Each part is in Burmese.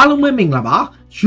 အားလုံးပဲမင်္ဂလာပါ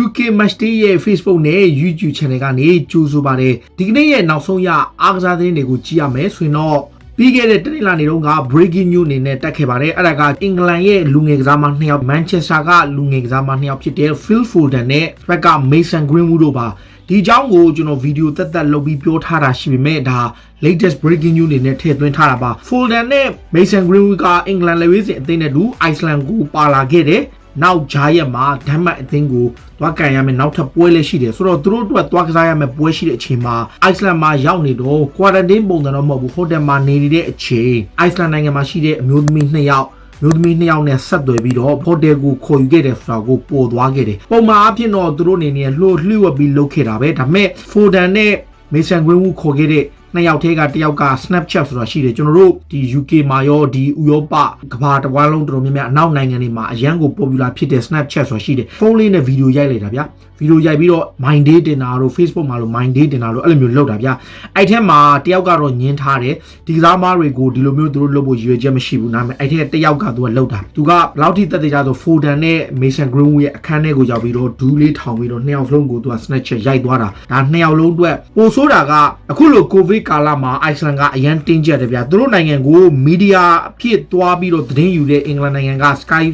UK Matchday ရဲ့ Facebook နဲ့ YouTube Channel ကနေကြိုဆိုပါတယ်ဒီကနေ့ရဲ့နောက်ဆုံးရအားကစားသတင်းတွေကိုကြည့်ရမယ်ဆိုရင်တော့ပြီးခဲ့တဲ့တနင်္လာနေ့တုန်းက breaking news အနေနဲ့တက်ခဲ့ပါတယ်အဲ့ဒါကအင်္ဂလန်ရဲ့လူငယ်ကစားမ2ယောက် Manchester ကလူငယ်ကစားမ2ယောက်ဖြစ်တဲ့ Phil Foden နဲ့ဘက်က Mason Greenwood တို့ပါဒီအကြောင်းကိုကျွန်တော်ဗီဒီယိုသက်လုပ်ပြီးပြောထားတာရှိပေမဲ့ဒါ latest breaking news အနေနဲ့ထည့်သွင်းထားတာပါ Foden နဲ့ Mason Greenwood ကအင်္ဂလန်လက်ဝဲစဉ်အသင်းနဲ့တူ Iceland ကိုပါလာခဲ့တယ်နောက်ဂျာရက်မှာဒန်မတ်အသင်းကိုသွားကန်ရမယ်နောက်ထပ်ပွဲလည်းရှိတယ်ဆိုတော့သူတို့အတွက်သွားကစားရမယ်ပွဲရှိတဲ့အချိန်မှာ Iceland မှာရောက်နေတော့ quarantine ပုံစံတော့မဟုတ်ဘူးဟိုတယ်မှာနေနေတဲ့အချိန် Iceland နိုင်ငံမှာရှိတဲ့အမျိုးသမီး2ယောက်နဲ့ဆက်သွယ်ပြီးတော့ဟိုတယ်ကိုခေါ်ယူခဲ့တယ်ဆိုတာကိုပေါ်သွားခဲ့တယ်ပုံမှန်အဖြစ်တော့သူတို့အနေနဲ့လှို့ဝှက်ပြီးလုပ်ခဲ့တာပဲဒါပေမဲ့ Foden နဲ့ Mason Greenwood ခေါ်ခဲ့တဲ့နှစ်ယောက်ထဲကတစ်ယောက်က Snapchat ဆိုတာရှိတယ်ကျွန်တော်တို့ဒီ UK မှာရောဒီဥရောပကမ္ဘာတစ်ဝန်းလုံးတော်တော်များများအနောက်နိုင်ငံတွေမှာအရန်ကို popular ဖြစ်တဲ့ Snapchat ဆိုတာရှိတယ်ဖုန်းလေးနဲ့ဗီဒီယိုရိုက်လိုက်တာဗျာဗီဒီယိုရိုက်ပြီးတော့ My Day တင်တာတို့ Facebook မှာလို့ My Day တင်တာတို့အဲ့လိုမျိုးလုပ်တာဗျာအဲ့ထက်မှာတစ်ယောက်ကတော့ညင်းထားတယ်ဒီကစားမားတွေကိုဒီလိုမျိုးသူတို့လုပ်ဖို့ရည်ရွယ်ချက်မရှိဘူးနားမယ်အဲ့ထက်တစ်ယောက်ကသူကလုပ်တာသူကဘယ်လောက်ထိတက်သေးကြဆို Foden နဲ့ Mason Greenwood ရဲ့အခန်းထဲကိုရောက်ပြီးတော့ဒူးလေးထောင်ပြီးတော့နှစ်ယောက်လုံးကိုသူက Snapchat ရိုက်သွားတာဒါနှစ်ယောက်လုံးအတွက်ပိုဆိုးတာကအခုလို COVID ကာလမှာIceland ကအရန်တင်းကျပ်တယ်ဗျာသူတို့နိုင်ငံကိုမီဒီယာဖြစ်သွားပြီးတော့သတင်းယူတဲ့အင်္ဂလန်နိုင်ငံက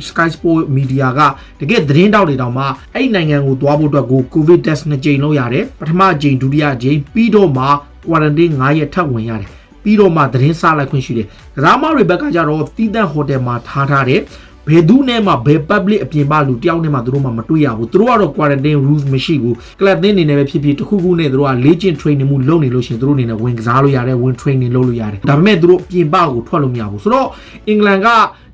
Sky Sport Media ကတကယ်သတင်းတောက်တွေတောင်မှအဲ့နိုင်ငံကိုသွားဖို့အတွက်ကို COVID test 2ကြိမ်လုပ်ရတယ်ပထမကြိမ်ဒုတိယကြိမ်ပြီးတော့မှ quarantine 9ရက်ထပ်ဝင်ရတယ်ပြီးတော့မှသတင်းစလိုက်ခွင့်ရှိတယ်ကစားမတွေဘက်ကကြတော့တီးတန့်ဟိုတယ်မှာထားတယ်ဘယ်သူနဲ့မှဘယ် public အပြင်ပလူတယောက်နဲ့မှသူတို့မှမတွေ့ရဘူးသူတို့ကတော့ quarantine rules မရှိဘူး club သင်းအနေနဲ့ပဲဖြစ်ဖြစ်တစ်ခုခုနဲ့သူတို့က legend training မှုလုပ်နေလို့ရှိရင်သူတို့အနေနဲ့ဝင်ကစားလို့ရတယ်ဝင် training လုပ်လို့ရတယ်ဒါပေမဲ့သူတို့ပြင်ပကိုထွက်လို့မရဘူးဆိုတော့အင်္ဂလန်က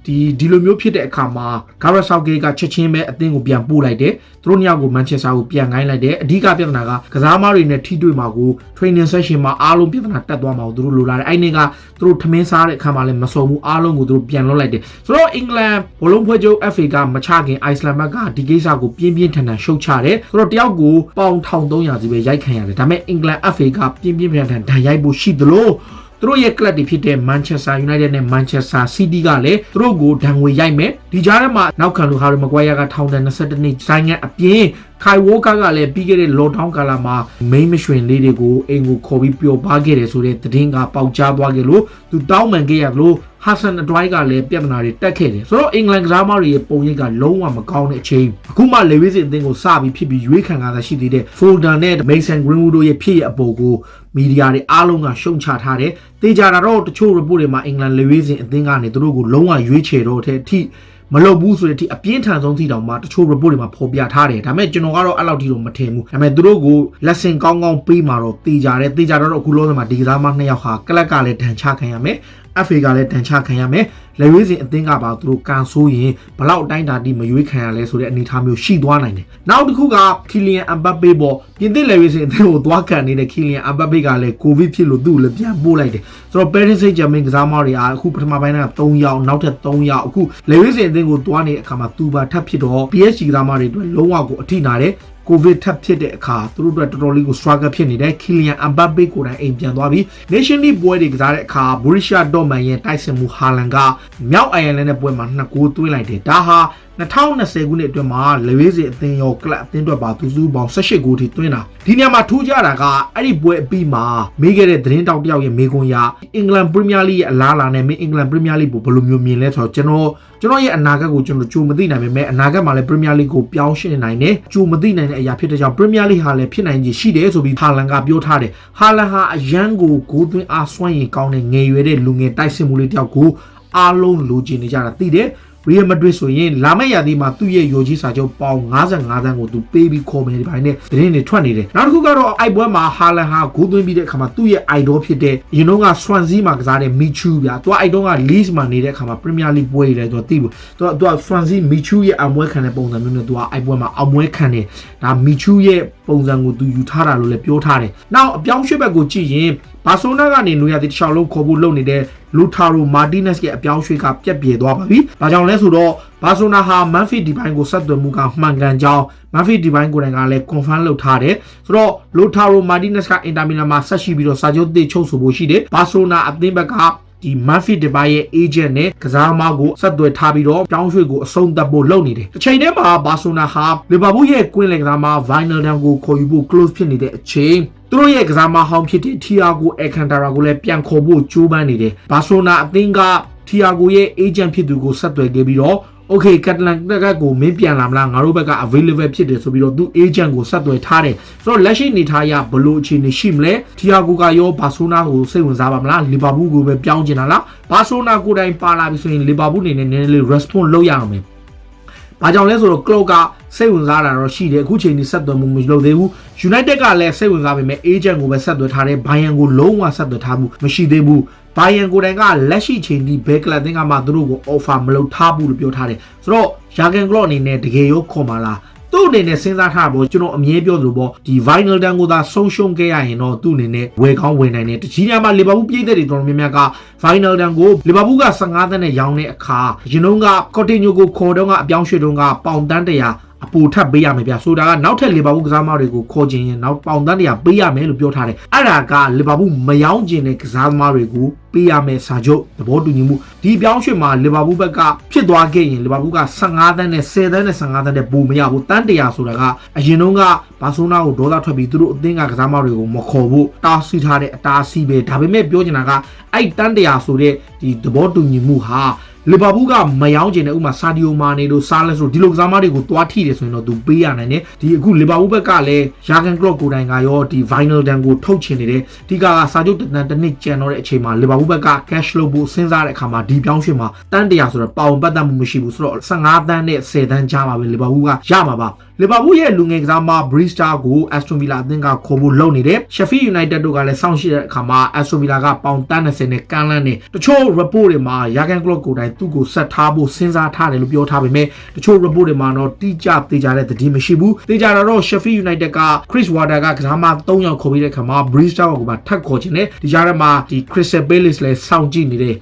ဒီလိုမျိုးဖြစ်တဲ့အခါမှာ Gareth Southgate ကချက်ချင်းပဲအသင်းကိုပြန်ပို့လိုက်တယ်သူတို့ညောက်ကို Manchester ကိုပြန်ခိုင်းလိုက်တယ်အဓိကပြဿနာကကစားသမားတွေနဲ့ထိတွေ့မှာကို training session မှာအားလုံးပြဿနာတက်သွားမှာကိုသူတို့လိုလာတယ်အဲ့ဒီကသူတို့ထမင်းစားတဲ့အခါမှာလည်းမစုံဘူးအားလုံးကိုသူတို့ပြန်လွှတ်လိုက်တယ်ဆိုတော့အင်္ဂလန်ဘောလုံးဖွဲ့ချုပ် FA ကမချခင် Iceland ဘက်ကဒီကိစ္စကိုပြင်းပြင်းထန်ထန်ရှုတ်ချတယ်ဆိုတော့တယောက်ကိုပေါင်1300စီပဲရိုက်ခံရတယ်ဒါပေမဲ့အင်္ဂလန် FA ကပြင်းပြင်းထန်ထန်ဒဏ်ရိုက်ဖို့ရှိသလိုသူတို့ရဲ့ club တွေဖြစ်တဲ့ Manchester United နဲ့ Manchester City ကလည်းသူတို့ကိုဒဏ်ငွေရိုက်မယ်ဒီကြားထဲမှာနောက်ခံလူဟာရီမကွာယာကထောင်ဒဏ်22နှစ်ဆိုင်ငံအပြင်ခိုင်ဝိုကာကလည်းပြီးခဲ့တဲ့ lockdown ကာလမှာမိန်းမရွှင်လေးတွေကိုအိမ်ကိုခေါ်ပြီးပျော်ပါခဲ့တယ်ဆိုတဲ့သတင်းကပေါက်ကြားသွားခဲ့လို့သူတောင်းပန်ခဲ့ရလို့ဟာဆန်အဒွိုင်းကလည်းပြဿနာတွေတက်ခဲ့တယ်ဆိုတော့အင်္ဂလန်ကစားမတွေရဲ့ပုံရိပ်ကလုံးဝမကောင်းတဲ့အချိန်အခုမှလေဝေးစင်အသင်းကိုစပြီးဖြစ်ပြီးရွေးခံရတာရှိသေးတဲ့ Foden နဲ့ Mason Greenwood တို့ရဲ့ဖြစ်ရအပေါ်ကိုမီဒီယာတွေအားလုံးကရှုံချထားတယ်တေချာတာတော့တချို့ report တွေမှာအင်္ဂလန်လေဝေးစင်အသင်းကနေသူတို့ကိုလုံးဝရွေးချယ်တော့တဲ့အထိမလုပ်ဘူးဆိုတဲ့အထိအပြင်းထန်ဆုံးထိတောင်မှတချို့ report တွေမှာဖော်ပြထားတယ်ဒါပေမဲ့ကျွန်တော်ကတော့အဲ့လောက်ထိတော့မထင်ဘူးဒါပေမဲ့သူတို့ကို lesson ကောင်းပေးမှာတော့တေချာတော့အခုလုံးစမှာဒီကစားမ2ယောက်ဟာကလပ်ကလည်းဒဏ်ချခံရမယ်FA ကလည်းဒဏ်ချခံရမယ်လက်ဝဲစဉ်အသင်းကပါသူတို့ကန်ဆိုးရင်ဘလောက်တိုင်းတာတိမရွေးခံရလဲဆိုတဲ့အနေအထားမျိုးရှိသွားနိုင်တယ်နောက်တစ်ခုက Kylian Mbappe ပေါ့ပြင်သစ်လက်ဝဲစဉ်အသင်းကိုသွားကန်နေတဲ့ Kylian Mbappe ကလည်းကိုဗစ်ဖြစ်လို့သူ့ကိုလည်းပြန်ပို့လိုက်တယ်ဆိုတော့ Paris Saint-Germain ကစားမတွေအားအခုပထမပိုင်းက3ယောက်နောက်ထပ်3ယောက်အခုလက်ဝဲစဉ်အသင်းကိုသွားနေတဲ့အခါမှာသူပါထပ်ဖြစ်တော့ PSG ကစားမတွေအတွက်လုံးဝကိုအထိနာတယ်ကိုဗစ်ထပ်ဖြစ်တဲ့အခါသူတို့အတွက်တော်တော်လေးကို struggle ဖြစ်နေတဲ့ Kylian Mbappe ကိုယ်တိုင်အိမ်ပြန်သွားပြီး Nation League ပွဲတွေကစားတဲ့အခါ Borussia Dortmund ရဲ့တိုက်စစ်မှု Haaland ကမြောက်အိုင်ယာလန်နဲ့ပွဲမှာ2ဂိုးသွင်းလိုက်တယ်ဒါဟာ2020ခုနှစ်အတွင်းမှာလေဝေးစီအသင်းရောကလပ်အသင်းတွေပါသူစုပေါင်း18ဂိုးထိသွင်းတာဒီနေရာမှာထူးခြားတာကအဲ့ဒီပွဲအပြီးမှာမေးခဲ့တဲ့သတင်းတောက်တယောက်ရဲ့မေးခွန်းရအင်္ဂလန်ပရီးမီးယားလိရဲ့အလားအလာနဲ့အင်္ဂလန်ပရီးမီးယားလိကိုဘယ်လိုမျိုးမြင်လဲဆိုတော့ကျွန်တော်ရဲ့အနာဂတ်ကိုကျွန်တော်ကြိုမသိနိုင်ပေမဲ့အနာဂတ်မှာလည်းပရီးမီးယားလိကိုပြောင်းရှင်းနိုင်တယ်ကြိုမသိနိုင်တဲ့အရာဖြစ်တဲ့ကြောင့်ပရီးမီးယားလိဟာလည်းဖြစ်နိုင်ခြေရှိတယ်ဆိုပြီးဟာလန်ကပြောထားတယ်ဟာလန်ဟာအရန်ကိုဂိုးသွင်းအားစွမ်းရည်ကောင်းတဲ့ငယ်ရွယ်တဲ့လူငယ်တိုက်စစ်မှုလေးတယောက်ကိုအားလုံးလိုချင်နေကြတာသိတယ်Real Madrid ဆိုရင်လာမယ့်ရာသီမှာသူ့ရဲ့ယိုကြီးစာချုပ်ပေါင်55သန်းကိုသူပေးပြီးခေါ်မယ်ဒီပိုင်းနဲ့သတင်းတွေထွက်နေတယ်နောက်တစ်ခုကတော့အိုက်ပွဲမှာဟာလန်ဟာဂိုးသွင်းပြီးတဲ့အခါမှာသူ့ရဲ့ idol ဖြစ်တဲ့ရင်တော့က Swansea မှာကစားတဲ့ Michu ဗျာသူကအိုက်တော့က Leeds မှာနေတဲ့အခါမှာ Premier League ပွဲတွေလည်းသူကသိဘူးသူက Swansea Michu ရဲ့အမွဲခံတဲ့ပုံစံမျိုးနဲ့သူကအိုက်ပွဲမှာအမွဲခံတယ်ဒါ Michu ရဲ့ပုံစံကိုသူယူထားတာလို့လည်းပြောထားတယ်နောက်အပြောင်းရွှေ့ဘက်ကိုကြည့်ရင်ဘာဆိုနာကနေနွေရာသီတစ်လျှောက်လုံးခေါ်ဖို့လုပ်နေတဲ့လူထာရိုမာတီနက်စ်ရဲ့အပြောင်းရွှေ့ကပြက်ပြေသွားပါပြီ။ဒါကြောင့်လဲဆိုတော့ဘာဆိုနာဟာမန်ဖီဒီပိုင်းကိုဆက်သွယ်မှုကမှန်ကန်ကြောင်းမန်ဖီဒီပိုင်းကိုယ်တိုင်ကလည်း confirm လုပ်ထားတယ်။ဆိုတော့လူထာရိုမာတီနက်စ်ကအင်တာမီလန်မှာဆက်ရှိပြီးတော့စာချုပ်သစ်ချုပ်ဆိုဖို့ရှိတယ်။ဘာဆိုနာအသင်းဘက်က ဒီ Murphy Depay ရဲ့ agent နဲ့ကစားသမားကိုဆက်သွယ်ထားပြီးတော့ပြောင်းရွှေ့ကိုအဆုံးသတ်ဖို့လုပ်နေတယ်။အချိန်တည်းမှာဘာဆိုနာဟာလီဗာပူးရဲ့ကွင်းလယ်ကစားသမား Wijnaldum ကိုခေါ်ယူဖို့ close ဖြစ်နေတဲ့အချိန်သူတို့ရဲ့ကစားသမားဟောင်းဖြစ်တဲ့ Thiago Alcantara ကိုလည်းပြန်ခေါ်ဖို့ကြိုးပမ်းနေတယ်။ဘာဆိုနာအသင်းက Thiago ရဲ့ agent ဖြစ်သူကိုဆက်သွယ်ခဲ့ပြီးတော့ okay ကက်တလန်တက်ကကိုမင်းပြန်လာမလားငါတို့ဘက်က available ဖြစ်တယ်ဆိုပြီးတော့သူ agent ကိုဆက်သွယ်ထားတယ်ဆိုတော့လက်ရှိနေထားရဘလို့အခြေအနေရှိမလဲ Thiago ကရောဘာဆိုနာကိုစိတ်ဝင်စားပါမလားလီဗာပူးကိုပဲပြောင်းချင်တာလားဘာဆိုနာကိုတိုင်ပါလာပြီဆိုရင်လီဗာပူးအနေနဲ့နည်းနည်းလေး response လုပ်ရအောင်မယ်။ဘာကြောင့်လဲဆိုတော့ club ကစိတ်ဝင်စားတာတော့ရှိတယ်အခုချိန်ဒီဆက်သွယ်မှုမလုပ်သေးဘူး United ကလည်းစိတ်ဝင်စားပေမဲ့ agent ကိုပဲဆက်သွယ်ထားတယ် Bayern ကိုလုံးဝဆက်သွယ်ထားမှုမရှိသေးဘူးBayern ကိုတိုင်ကလက်ရှိချိန်ဒီဘဲကလပ်တင်ကမှသူတို့ကို offer မလုပ်ထားဘူးလို့ပြောထားတယ်ဆိုတော့ Jurgen Klopp အနေနဲ့တကယ်ရောခေါ်မှာလားသူ့အနေနဲ့စဉ်းစားထားတာပေါ့ကျွန်တော်အမြဲပြောသလိုပေါ့ဒီ Wijnaldum ကိုသာဆုံးရှုံးခဲ့ရရင်တော့သူ့အနေနဲ့ဝယ်ကောင်းဝယ်နိုင်တယ်တကြီးများမှာလီဗာပူးပြည်သက်တွေတော်တော်များများက Wijnaldum ကိုလီဗာပူးက15သန်းနဲ့ရောင်းတဲ့အခါရင်တော့က Coutinho ကိုခေါ်တော့ကအပြောင်းရွှေ့တော့ကပေါင်တန်း100အပူထပ်ပေးရမယ်ဗျဆိုတာကနောက်ထပ်လီဗာပူးကစားသမားတွေကိုခေါ်ခြင်းရင်နောက်ပေါင်တန်း100ပေးရမယ်လို့ပြောထားတယ်အဲ့ဒါကလီဗာပူးမယောင်းခြင်းတဲ့ကစားသမားတွေကိုပေးရမယ်စာချုပ်သဘောတူညီမှုဒီပြောင်းရွှေ့မှာလီဗာပူးဘက်ကဖြစ်သွားခဲ့ရင်လီဗာပူးက15သန်းနဲ့10သန်းနဲ့15သန်းနဲ့ပိုမရဘူးတန်း100ဆိုတာကအရင်တုန်းကဘာဆိုနာကိုဒေါသထွက်ပြီးသူတို့အသင်းကကစားသမားတွေကိုမခေါ်ဖို့တားဆီးထားတဲ့အတားဆီးပဲဒါပေမဲ့ပြောချင်တာကအဲ့တန်း100ဆိုတဲ့ဒီသဘောတူညီမှုဟာလီဗာပူးကမယောင်းကျင်တဲ့ဥမာဆာဒီယိုမာနေတို့ဆာလက်တို့ဒီလိုကစားသမားတွေကိုတွားထိတယ်ဆိုရင်တော့သူပေးရနိုင်တယ်ဒီအခုလီဗာပူးဘက်ကလည်းယာဂန်ကလော့ကိုတိုင်ကရောဒီ Wijnaldum ကိုထုတ်ချင်နေတယ်ဒီကစာချုပ်တစ်နှစ်ကျန်တော့တဲ့အချိန်မှာလီဗာပူးဘက်က cash လုပ်ဖို့စဉ်းစားတဲ့အခါမှာဒီပြောင်းရွှေ့မှာတန်း100ဆိုတော့ပေါင်ပတ်သက်မှုမရှိဘူးဆိုတော့15သန်းနဲ့10သန်းကြားပါပဲလီဗာပူးကရမှာပါလီဗာပူးရဲ့လူငယ်ကစားသမား Brewster ကို Aston Villa အသင်းကခေါ်ဖို့လုပ်နေတယ် Sheffield United တို့ကလည်းစောင့်ရှိတဲ့အခါမှာ Aston Villa ကပေါင်တန်း20နဲ့ကန်လန်းနေတချို့ report တွေမှာ Jurgen Klopp ကိုတိုင်သူ့ကိုဆက်ထားဖို့စဉ်းစားထားတယ်လို့ပြောထားပေမဲ့တချို့ report တွေမှာတော့တိကျသေးကြတဲ့သတင်းမရှိဘူးသေချာတော့ Sheffield United က Chris Wilder ကကစားသမား3ယောက်ခေါ်ပြီးတဲ့အခါမှာ Brewster ကိုပါထပ်ခေါ်ခြင်းနဲ့ဒီကြားထဲမှာဒီ Crystal Palace လည်းစောင့်ကြည့်နေတယ်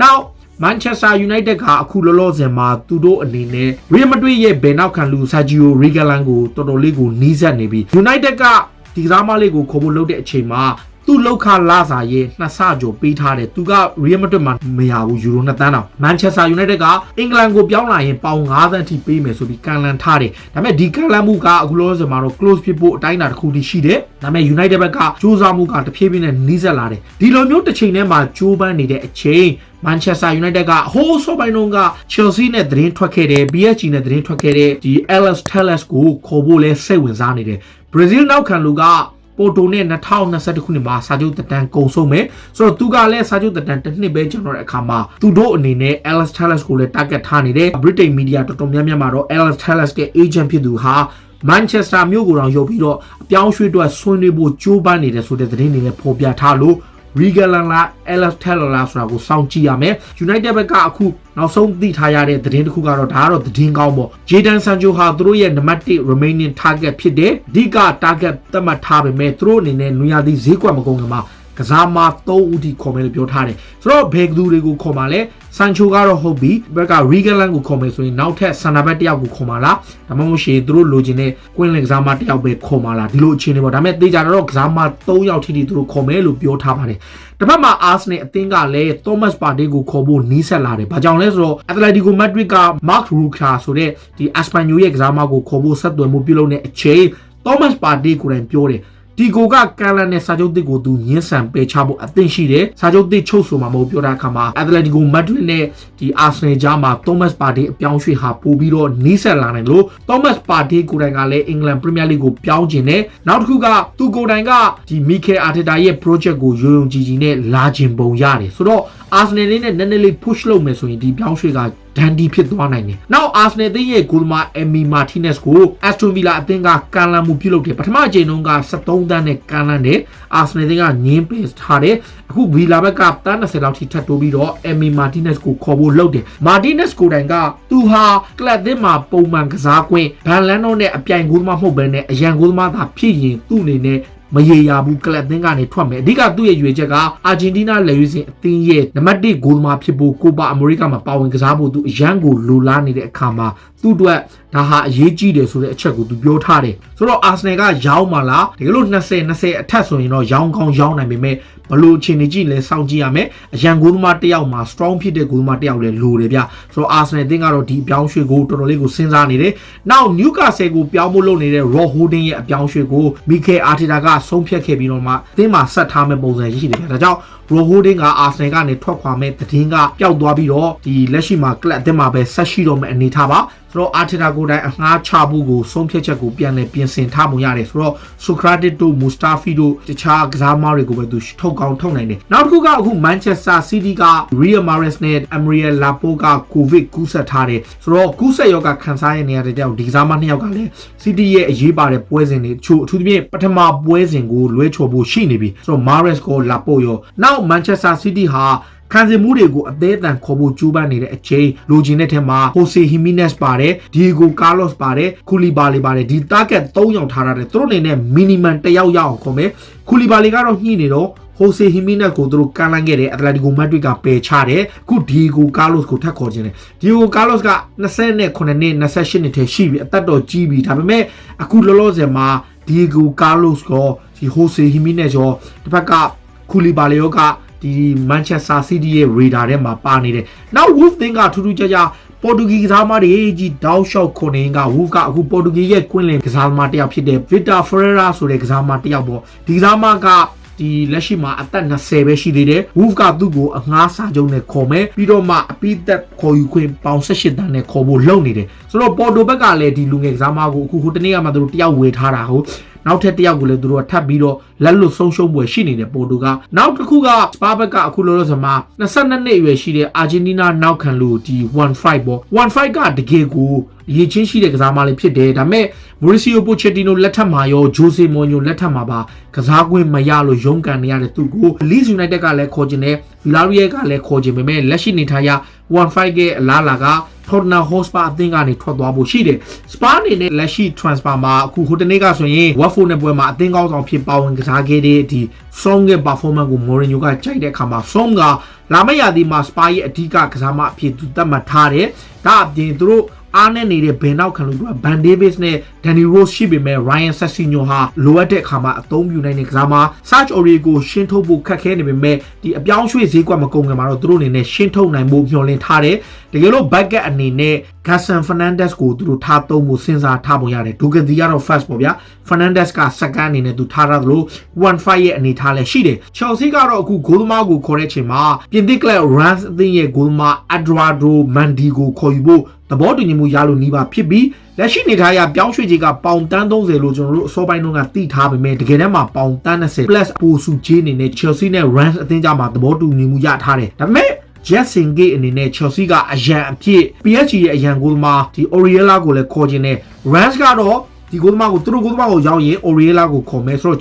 Now Manchester United ကအခုလောလောဆယ်မှာသူတို့အနေနဲ့ Real Madrid ရဲ့ဘယ်နောက်ခံလူ Sergio Reguilon ကိုတော်တော်လေးကိုနီးစပ်နေပြီ United ကဒီကစားမလေးကိုခေါ်ဖို့လုပ်တဲ့အချိန်မှာသူ့လောက်ခလာစာရဲ့2ဆကျော်ပေးထားတယ်သူက Real Madrid မှာမရဘူးယူရို2သန်းတောင် Manchester United ကအင်္ဂလန်ကိုပြောင်းလာရင်ပေါင်9သန်းထိပေးမယ်ဆိုပြီးကန်လန်ထားတယ်ဒါပေမဲ့ဒီကန်လန်မှုကအခုလောလောဆယ်မှာတော့ close ဖြစ်ဖို့အတိုင်းအတာတစ်ခုတည်းရှိတယ်ဒါပေမဲ့ United ဘက်ကစူးစမ်းမှုကတဖြည်းဖြည်းနဲ့နီးစပ်လာတယ်ဒီလိုမျိုးတစ်ချိန်ထဲမှာကြိုးပမ်းနေတဲ့အချိန် Manchester United ကဟိုးဆိုပိုင်းလုံးက Chelsea နဲ့သတင်းထွက်ခဲ့တယ် PSG နဲ့သတင်းထွက်ခဲ့တဲ့ဒီ Alex Telles ကိုခေါ်ဖို့လဲစိတ်ဝင်စားနေတယ် Brazil နောက်ခံလူကပိုတိုနဲ့2021ခုနှစ်မှာစာချုပ်တက်တန်းကုန်ဆုံးမယ်ဆိုတော့သူကလည်းစာချုပ်တက်တန်းတစ်နှစ်ပဲကျွန်တော်တဲ့အခါမှာသူတို့အနေနဲ့ Alex Telles ကိုလည်း target ထားနေတယ် Britain media တော်တော်များများမှာတော့ Alex Telles ရဲ့ agent ဖြစ်သူဟာ Manchester မြို့ကိုတော့ရောက်ပြီးတော့အပြောင်းရွှေ့အတွက်ဆွေးနွေးဖို့ကြိုးပမ်းနေတယ်ဆိုတဲ့သတင်းတွေလည်းဖော်ပြထားလို့ Reguilon လား Alex Telles လားဆိုတာကိုစောင့်ကြည့်ရမယ် United ဘက်ကအခုနောက်ဆုံးသိထားရတဲ့သတင်းတစ်ခုကတော့ဒါကတော့သတင်းကောင်းပေါ့ Jadon Sancho ဟာသူတို့ရဲ့နံပါတ်1 remaining target ဖြစ်တယ်အဓိက target သတ်မှတ်ထားပေမဲ့သူတို့အနေနဲ့နွေရာသီဈေးကွက်မကုန်ခင်မှာကစားမ3ဦးထိခေါ်မယ်လို့ပြောထားတယ်ဆိုတော့ဘယ်သူတွေကိုခေါ်မှာလဲ Sancho ကတော့ဟုတ်ပြီဘက်က Reguilon ကိုခေါ်မယ်ဆိုရင်နောက်ထပ်ဆန်နာဘက်တစ်ယောက်ကိုခေါ်မှာလားဒါမှမဟုတ်ရှင်သူတို့လိုချင်တဲ့ကွင်းလင်ကစားမတစ်ယောက်ပဲခေါ်မှာလားဒီလိုအခြေအနေပေါ့ဒါပေမဲ့သေချာတော့ကစားမ3ယောက်ထိသူတို့ခေါ်မယ်လို့ပြောထားပါတယ်တစ်ဖက်မှာ Arsenal အသင်းကလည်း Thomas Partey ကိုခေါ်ဖို့နီးစပ်လာတယ်ဘာကြောင့်လဲဆိုတော့ Atletico Madrid က Marc Roca ဆိုတဲ့ဒီ Espanyol ရဲ့ကစားမကိုခေါ်ဖို့ဆက်သွယ်မှုပြုလုပ်တဲ့အချိန် Thomas Partey ကိုတိုင်ပြောတယ်ဒီကိုကကန်လန်နဲ့စာချုပ်တစ်ကိုသူညှင်းဆန်ပယ်ချဖို့အသင့်ရှိတယ်စာချုပ်တစ်ချုပ်ဆိုမှာမဟုတ်ပြောတဲ့အခါမှာ Atletico Madrid နဲ့ဒီ Arsenal ကြားမှာ Thomas Partey အပြောင်းရွှေ့ဟာပို့ပြီးတော့နီးစပ်လာနိုင်လို့ Thomas Partey ကိုယ်တိုင်ကလည်း England Premier League ကိုပြောင်းကျင်တယ်နောက်တစ်ခုကသူကိုယ်တိုင်ကဒီ Mikel Arteta ရဲ့ project ကိုယုံကြည်နဲ့လာခြင်းပုံရတယ်ဆိုတော့ Arsenal လေးနဲ့နည်းနည်းလေး push လုပ်မယ်ဆိုရင်ဒီပြောင်းရွှေ့ကဒန်ဒီဖြစ်သွားနိုင်တယ်။နောက် Arsenal အသင်းရဲ့ဂိုးသမား Emi Martinez ကို Aston Villa အသင်းကကန်လန်မှုပြုလုပ်တယ်။ပထမအကြိမ်တုန်းက73သန်းနဲ့ကန်လန်တယ်။ Arsenal အသင်းကငင်းပယ်ထားတယ်။အခု Villa ဘက်ကတန်း20လောက်ထိထပ်တိုးပြီးတော့ Emi Martinez ကိုခေါ်ဖို့လုပ်တယ်။ Martinez ကိုတိုင်ကသူဟာကလပ်အသင်းမှာပုံမှန်ကစားခွင့်ဘန်လန်တော့နဲ့အပြိုင်ဂိုးသမားမဟုတ်ဘဲနဲ့အရန်ဂိုးသမားသာဖြစ်ရင်သူ့အနေနဲ့မရေရာဘူးကလပ်အသင်းကနေထွက်မယ်အဓိကသူ့ရဲ့ရွေချက်ကအာဂျင်တီးနားလက်ရွေးစင်အသင်းရဲ့နံပါတ်1ဂိုးသမားဖြစ်ဖို့ကိုပါအမေရိကမှာပါဝင်ကစားဖို့သူအရန်ကိုလိုလားနေတဲ့အခါမှာသူ့အတွက်ဒါဟာအရေးကြီးတယ်ဆိုတဲ့အချက်ကိုသူပြောထားတယ်ဆိုတော့အာဆနယ်ကရောင်းမှာလားတကယ်လို့20အထက်ဆိုရင်တော့ရောင်းကောင်းရောင်းနိုင်ပေမဲ့ ဘလို့ချင်းနေကြည့်လဲစောင့်ကြည့်ရမယ်အရန်ဂိုးသမားတစ်ယောက်မှာ strong ဖြစ်တဲ့ဂိုးသမားတစ်ယောက်လည်းလိုတယ်ဗျဆိုတော့ Arsenal အသင်းကတော့ဒီအပြောင်းရွှေ့ကိုတော်တော်လေးကိုစဉ်းစားနေတယ်နောက် Newcastle ကိုပြောင်းဖို့လုပ်နေတဲ့ Rob Holding ရဲ့အပြောင်းရွှေ့ကို Mikel Arteta ကဆုံးဖြတ်ခဲ့ပြီးတော့မှအသင်းမှာဆက်ထားမဲ့ပုံစံရှိတယ်ဗျဒါကြောင့် Rob Holding က Arsenal ကနေထွက်ခွာမဲ့သတင်းကပျောက်သွားပြီးတော့ဒီလက်ရှိမှာ club အသင်းမှာပဲဆက်ရှိတော့မဲ့အနေထားပါဆိုတော့ Arteta ကိုတိုင်အငှားချဖို့ကိုဆုံးဖြတ်ချက်ကိုပြန်လည်ပြင်ဆင်ထားပုံရတယ်ဆိုတော့ Socrates တို့ Mustafi တို့တခြားကစားသမားတွေကိုပဲသူထုတ်ကောင်းထုတ်နိုင်တယ်နောက်တစ်ခုကအခု Manchester City က Riyad Mahrez နဲ့ Emerick Laporte က COVID ကူးစက်ထားတယ်ဆိုတော့ကူးစက်ရောဂါခံစားရတဲ့နေရာတွေကြောင့်ဒီကစားသမားနှစ်ယောက်ကလည်း City ရဲ့အရေးပါတဲ့ပွဲစဉ်တွေချို့အထူးသဖြင့်ပထမပွဲစဉ်ကိုလွဲချော်ဖို့ရှိနေပြီဆိုတော့ Mahrez ကို Laporte ရောနောက် Manchester City ဟာခံစားမှုတွေကိုအသေးအံခေါ်ဖို့ကြိုးပမ်းနေတဲ့အချိန်လိုချင်တဲ့ထဲမှာ Jose Jimenez ပါတယ် Diego Carlos ပါတယ် Koulibaly ပါတယ်ဒီ target 3ယောက်ထားရတယ်သူတို့အနေနဲ့ minimum 1ယောက်ရအောင်ခေါ်မယ် Koulibaly ကတော့ညှိနေတော့ Jose Jimenez ကိုသူတို့ကန်လန့်ခဲ့တယ် Atletico Madrid ကပယ်ချတယ်အခု Diego Carlos ကိုထပ်ခေါ်ခြင်းတယ် Diego Carlos က29နှစ်28နှစ်ထဲရှိပြီအသက်တော်ကြီးပြီဒါပေမဲ့အခုလောလောဆယ်မှာ Diego Carlos ကိုဒီ Jose Jimenez ရောတစ်ဖက်က Koulibaly ရောကဒီ Manchester City ရဲ့ radar ထဲမှာပါနေတယ်။နောက် Wolf သင်းကထူးထူးခြားခြားပေါ်တူဂီကစားသမားတွေကြီးတောက်လျှောက်ခွန်နေက Wolf ကအခုပေါ်တူဂီရဲ့ကွင်းလင်ကစားသမားတစ်ယောက်ဖြစ်တဲ့ Vitor Ferreira ဆိုတဲ့ကစားသမားတစ်ယောက်ပေါ့ဒီကစားသမားကဒီလက်ရှိမှာအသက်20ပဲရှိသေးတယ် Wolf ကသူ့ကိုအငှားစာချုပ်နဲ့ခေါ်မယ်ပြီးတော့မှအပိသက်ခေါ်ယူခွင့်ပေါင်18တန်းနဲ့ခေါ်ဖို့လုပ်နေတယ်ဆိုတော့ပေါ်တိုဘက်ကလည်းဒီလူငယ်ကစားသမားကိုအခုဟိုတနေ့ကမှသူတို့တယောက်ဝယ်ထားတာဟုတ်နောက်ထပ်တစ်ယောက်ကိုလည်းသူတို့ထပ်ပြီးတော့လက်လွတ်ဆုံးရှုံးပွဲရှိနေတယ်ပေါ်တိုကနောက်တစ်ခုကစပါဘက်ကအခုလောလောဆယ်မှာ22နှစ်အရွယ်ရှိတဲ့အာဂျင်တီးနားနောက်ခံလူဒီ1-5ပေါ့1-5ကတကယ်ကိုရေချင်းရှိတဲ့ကစားသမားလေးဖြစ်တယ်ဒါပေမဲ့ Mauricio Pochettino လက်ထက်မှာရော Jose Mourinho လက်ထက်မှာပါကစားကွင်းမရလို့ရုန်းကန်နေရတဲ့သူကို Leeds United ကလည်းခေါ်ခြင်းနဲ့ Villarreal ကလည်းခေါ်ခြင်းပေမဲ့လက်ရှိနေထားရ1-5ရဲ့အလားအလာကTottenham Hotspur အသင်းကနေထွက်သွားဖို့ရှိတယ်။ Spurs အနေနဲ့လက်ရှိ transfer မှာအခုဟိုတနေ့ကဆိုရင် Watford နဲ့ပွဲမှာအသင်းကောင်းဆောင်ဖြစ်ပါဝင်ကစားခဲ့တဲ့ဒီ Song ရဲ့ performance ကို Mourinho ကကြိုက်တဲ့အခါမှာ Song ကလာမယ့်ရာသီမှာ Spurs ရဲ့အဓိကကစားမအဖြစ်သူသတ်မှတ်ထားတယ်။ဒါအပြင်သူတို့အားနဲ့နေတဲ့ဘယ်နောက်ခံလို့သူက Van Davis နဲ့ Danny Rose ရှိပေမဲ့ Ryan Sessegnon ဟာလိုအပ်တဲ့အခါမှာအသုံးပြုနိုင်တဲ့ကစားမ Serge Aurier ကိုရှင်းထုတ်ဖို့ခက်ခဲနေပေမဲ့ဒီအပြောင်းရွှေ့ဈေးကွက်မကုန်ခင်မှာတော့သူတို့အနေနဲ့ရှင်းထုတ်နိုင်ဖို့မျှော်လင့်ထားတယ်တကယ်လို့ backup အနေနဲ့ Gerson Fernandes ကိုသူတို့ထားသုံးဖို့စဉ်းစားထားပုံရတယ်ဒိုကတီကတော့ first ပေါ့ဗျာ Fernandes က second အနေနဲ့သူထားရတယ်လို့ 1-5 ရဲ့အနေထားလည်းရှိတယ် Chelsea ကတော့အခုဂိုးသမားကိုခေါ်တဲ့အချိန်မှာပြင်သစ်ကလပ် Reims အသင်းရဲ့ဂိုးသမား Eduardo Mendy ကိုခေါ်ယူဖို့သဘောတူညီမှုရလို့နီးပါဖြစ်ပြီးလက်ရှိနေထားရပြောင်းရွှေ့ကြီးကပေါင်တန်း30လို့ကျွန်တော်တို့အစောပိုင်းတုန်းကသိထားပေမဲ့တကယ်တမ်းမှာပေါင်တန်း20 plus ပိုစုချေးအနေနဲ့ Chelsea နဲ့ Reims အသင်းကြားမှာသဘောတူညီမှုရထားတယ်ဒါပေမဲ့Jackson Gate အနေနဲ့ Chelsea ကအရန်အဖြစ် PSG ရဲ့အရန်ဂိုးသမားဒီ Oriella ကိုလည်းခေါ်ခြင်းနဲ့ Reims ကတော့ဒီဂိုးသမားကိုသူတို့ဂိုးသမားကိုရောက်ရင် Oriella ကိုခေါ်မယ်ဆိုတော့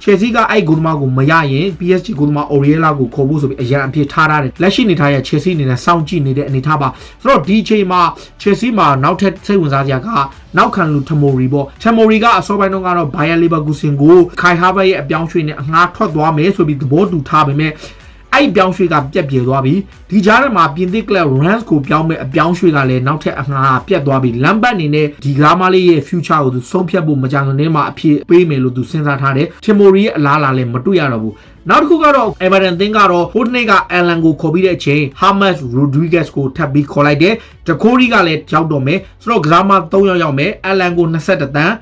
Chelsea ကအဲ့ဂိုးသမားကိုမရရင် PSG ဂိုးသမား Oriella ကိုခေါ်ဖို့ဆိုပြီးအရန်အဖြစ်ထားရတယ်လက်ရှိနေထားရ Chelsea အနေနဲ့စောင့်ကြည့်နေတဲ့အနေထားပါဆိုတော့ဒီချိန်မှာ Chelsea မှာနောက်ထပ်စိတ်ဝင်စားစရာကနောက်ခံလူ Tomori ပေါ့ Tomori ကအစောပိုင်းတုန်းကတော့ Bayer Leverkusen ကို Kai Havertz ရဲ့အပြောင်းရွှေ့နဲ့အငှားထွက်သွားမယ်ဆိုပြီးသဘောတူထားပေမဲ့အဲ့ပြောင်းရွှေ့ကပြက်ပြဲသွားပြီဒီကြားထဲမှာပြင်သစ်ကလပ် Reims ကိုပြောင်းမဲ့အပြောင်းရွှေ့ကလည်းနောက်ထပ်အငှားပြက်သွားပြီလမ်ဘတ်အနေနဲ့ဒီဂရာမာလေးရဲ့ future ကိုသူဆုံးဖြတ်ဖို့မကြခင်မှာအဖြစ်ပေးမယ်လို့သူစဉ်းစားထားတယ် Tomori ရဲ့အလားအလာလည်းမတွေ့ရတော့ဘူးနောက်တစ်ခုကတော့ Everton သင်းကတော့ဟိုတနေ့က Alan ကိုခေါ်ပြီးတဲ့အချိန် James Rodriguez ကိုထပ်ပြီးခေါ်လိုက်တယ် Decore ကလည်းရောက်တော့မယ်ဆိုတော့ဂရာမာ3ယောက်ရောက်မယ် Alan ကို21တန်း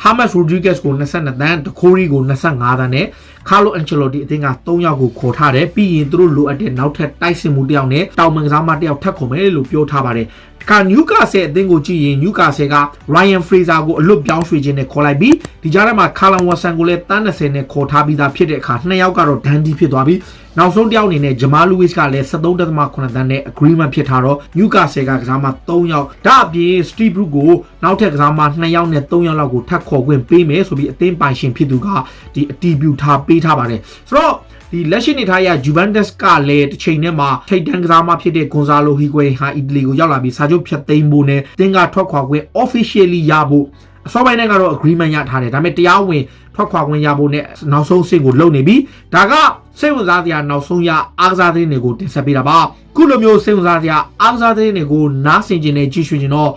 James Rodriguez ကို22တန်း Decore ကို25တန်းနဲ့ Carlo Ancelotti အသင်းက3ယောက်ကိုခေါ်ထားတယ်ပြီးရင်သူတို့လိုအပ်တဲ့နောက်ထပ်တိုက်စစ်မှုတစ်ယောက်နဲ့တောင်မန်ကစားမတစ်ယောက်ထပ်ခေါ်မယ်လို့ပြောထားပါတယ်က Newcastle အသင်းကိုကြည့်ရင် Newcastle က Ryan Fraser ကိုအလွတ်ပြောင်းရွှေ့ခြင်းနဲ့ခေါ်လိုက်ပြီးဒီကြားထဲမှာ Callum Wilson ကိုလည်း30နဲ့ခေါ်ထားပြီးသားဖြစ်တဲ့အခါ2ယောက်ကတော့ Dundee ဖြစ်သွားပြီးနောက်ဆုံးတစ်ယောက်အနေနဲ့ Jamal Lewis ကလည်း 73.8 တန်းနဲ့ agreement ဖြစ်ထားတော့ Newcastle ကစားမ3ယောက်ဒါအပြင် Steve Bruce ကိုနောက်ထပ်ကစားမ2ယောက်နဲ့3ယောက်လောက်ကိုထပ်ခေါ်ခွင့်ပေးမယ်ဆိုပြီးအသင်းပိုင်ရှင်ဖြစ်သူကဒီအတီးပြူထားပေးထားပါတယ်ဆိုတော့ဒီလက်ရှိနေထားရ Juventus ကလည်းတစ်ချိန်နဲ့မှာထိပ်တန်းကစားမဖြစ်တဲ့ Gonzalo Higuain ဟာအီတလီကိုရောက်လာပြီးစာချုပ်ဖြတ်သိမ်းဖို့နဲ့သင်ကထွက်ခွာခွင့် officially ရဖို့အစောပိုင်းနဲ့ကတော့ agreement ရထားတယ်ဒါပေမဲ့တရားဝင်ထွက်ခွာခွင့်ရဖို့နဲ့နောက်ဆုံးအဆင့်ကိုလုပ်နေပြီဒါကစိတ်ဝင်စားစရာနောက်ဆုံးရအားကစားသတင်းတွေကိုတင်ဆက်ပေးတာပါခုလိုမျိုးစိတ်ဝင်စားစရာအားကစားသတင်းတွေကိုနားဆင်ခြင်းနဲ့ကြည့်ရှုခြင်းတော့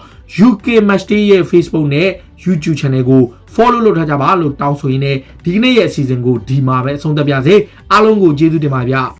UK Matchday ရဲ့ Facebook နဲ့ YouTube channel ကို follow လုပ်ထားကြပါလို့တောင်းဆိုရင်းနဲ့ဒီကနေ့ရဲ့အစီအစဉ်ကိုဒီမှာပဲအဆုံးသတ်ပါရစေအားလုံးကိုကျေးဇူးတင်ပါဗျ